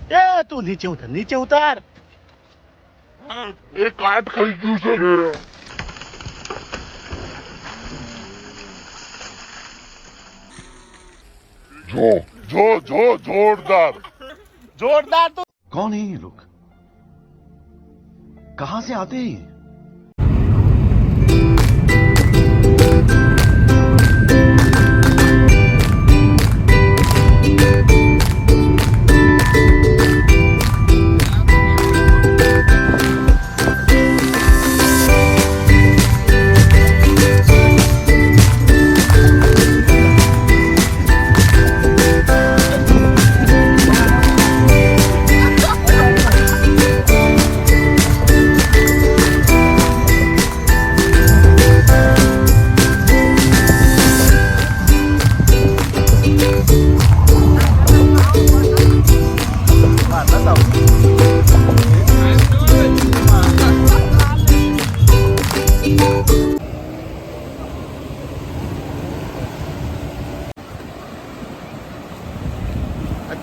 એ તું નીચે ઉતાર એ કાટ ખાઈ ગયું છે ને. જો જોરદાર તો कौन है ये लोग कहां से आते हैं ये?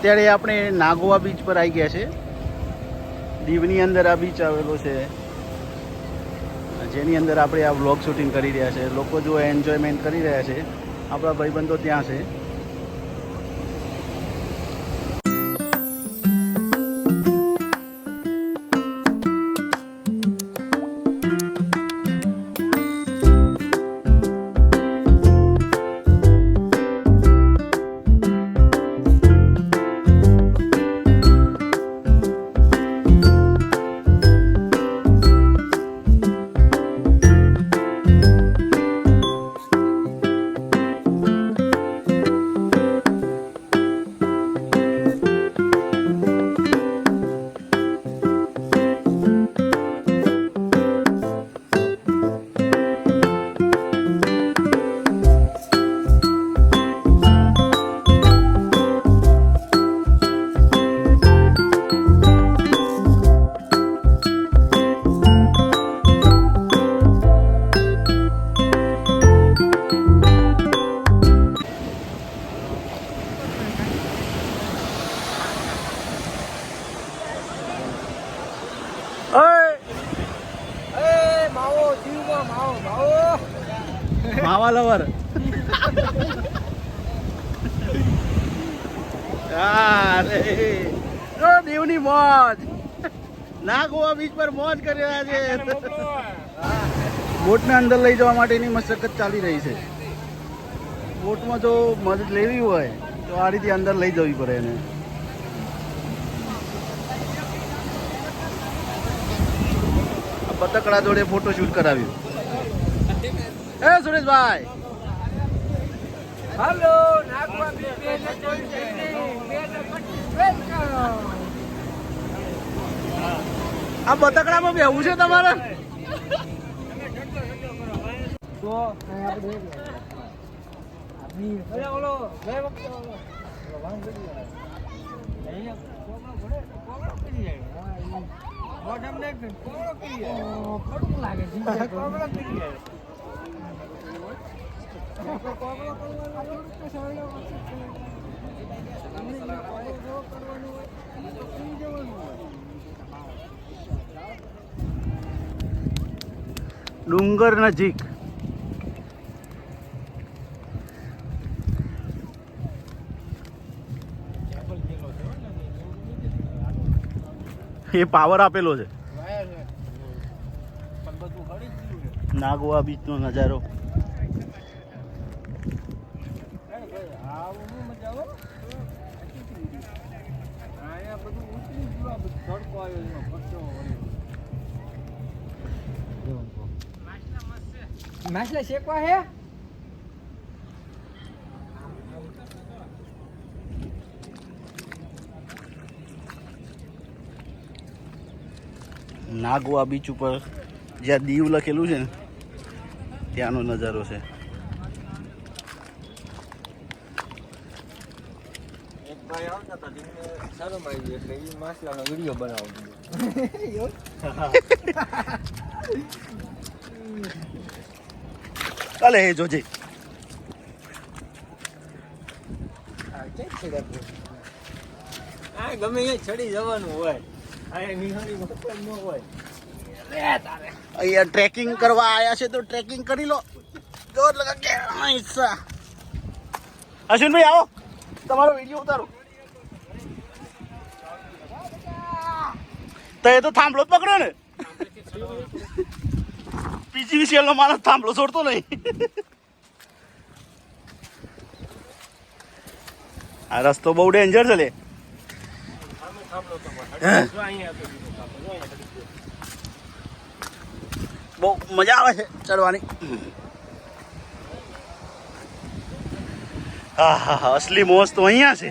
અત્યારે આપણે નાગોવા બીચ પર આવી ગયા છે. દીવની અંદર આ બીચ આવેલો છે, જેની અંદર આપણે આ વ્લોગ શૂટિંગ કરી રહ્યા છે. લોકો જો એન્જોયમેન્ટ કરી રહ્યા છે, આપણા ભાઈબંધો ત્યાં છે. માવા લવર દીવની મોજ. નાગોવા બીચ પર મોજ કરી રહ્યા છે. બોટને અંદર લઈ જવા માટેની મશક્કત ચાલી રહી છે. બોટમાં જો મદદ લેવી હોય તો આ રીતે અંદર લઈ જવી પડે એને. બતકડા જોડે ફોટો શૂટ કરાવ્યું. એ સુરેશભાઈ, હેલો નાગવા આ બતકડામાં બેહવું છે તમારે? ડુંગર નજીક એ પાવર આપેલો છે. નાગોવા બીચનો નજારો. માછલા શેકવા હે? નાગોવા બીચ ઉપર જ્યાં દીવ લખેલું છે ને ત્યાંનો નજારો છે. એક ભાઈ આવતા હતા તેમને શરમ આવી એટલે એ માછલાનો વિડીયો બનાવવો દીધો. ચાલે એ જોજે. આ ગમે એ ચડી જવાનું હોય આ નિહાળી મફત ન હોય લે તારે અહીંયા ટ્રેકિંગ કરવા આયા છે તો ટ્રેકિંગ કરી લો જોર લગા કે હિસ્સા અશ્વિનભાઈ આવો તમારો વિડીયો ઉતારો તો એ તો થાંભલો જ પકડ્યો ને પીજીવીસીએલ નો માણસ થાંભલો છોડતો નહીં આ રસ્તો બહુ ડેન્જર છે લે બહુ મજા આવે છે ચડવાની હા હા હા અસલી મોજ તો અહીંયા છે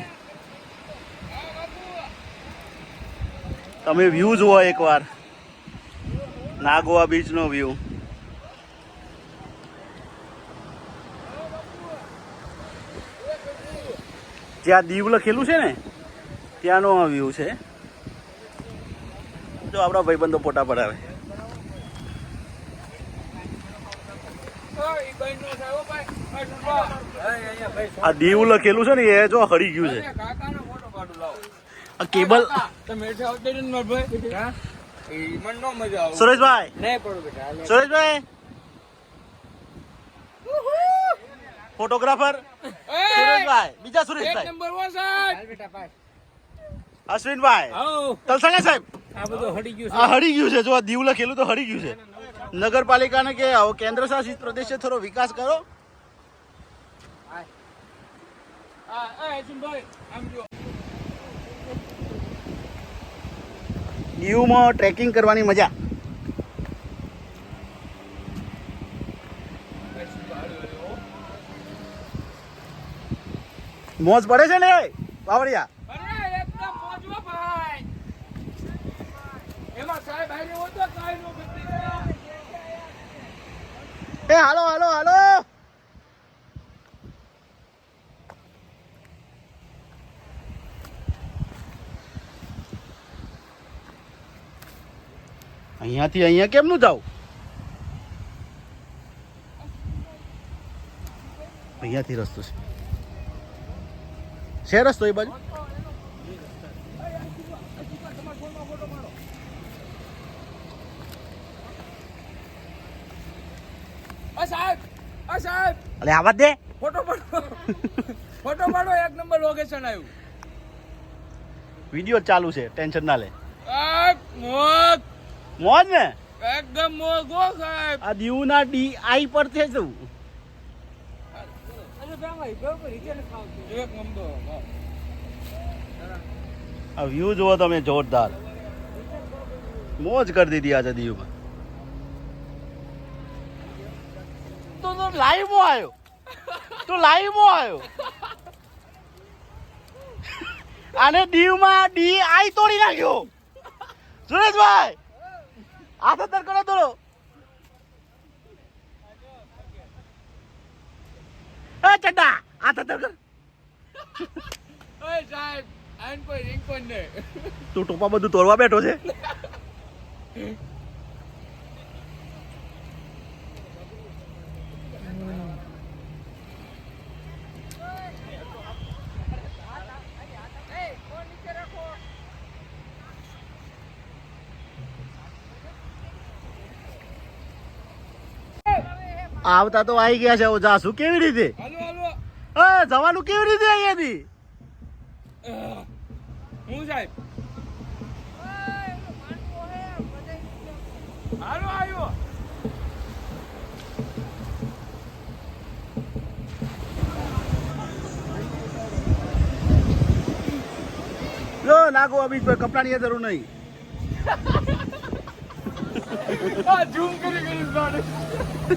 તમે વ્યૂ જુઓ એકવાર નાગોવા બીચનો વ્યૂ જ્યાં દીવ લખેલું છે ને ત્યાંનો આ વ્યૂ છે જો આપણા ભાઈબંધો ફોટા પડાવે આ દીવ લખેલું છે ને એ જો હળી ગયું છે આ કેબલ સુરેશભાઈ સુરેશભાઈ ફોટોગ્રાફર સુરેશભાઈ બીજા સુરેશભાઈ અશ્વિનભાઈ તલસાણા સાહેબ આ બધું હડી ગયું આ હળી ગયું છે જો આ દીવ લખેલું તો હળી ગયું છે નગરપાલિકાને કે આવો કેન્દ્ર શાસિત પ્રદેશે થોડો વિકાસ કરો દીવમાં ટ્રેકિંગ કરવાની મજા મોજ પડે છે ને બાવળિયા એ હાલો હાલો હાલો અહીંયાથી અહીંયા કેમનું જાવ અહીંયાથી રસ્તો છે રસ્તો એ બાજુ અલે આવાજ દે ફોટો પાડો એક નંબર લોકેશન આવ્યું વિડિયો ચાલુ છે ટેન્શન ના લે મોજ મોજ ને એકદમ મોજ ગો સાહેબ આ દીવના ડીઆઈ પર છે શું એક નંબર આ વ્યૂ જુઓ તમે જોરદાર મોજ કરી દીધી આજે દીવમાં તો લાઈવમાં આવ્યો તું લાઈવમાં આવ્યો આને દીવમાં ડીઆઈ તોડી નાખ્યો સુરેશભાઈ હાથ અંદર કરો થોડો એ ચડ્ડા હાથ અંદર કર ઓય સાહેબ આઈન કોઈ રિંગ પણ ને તું ટોપા બધું તોડવા બેઠો છે આવતા તો આવી ગયા છે હવે જાશું કેવી રીતે જવાનું કેવી રીતે અહીંયાથી હું સાહેબ હાલો આવ્યો લો નાગો અભી કપડાની જરૂર નહીં ઝૂમ કરી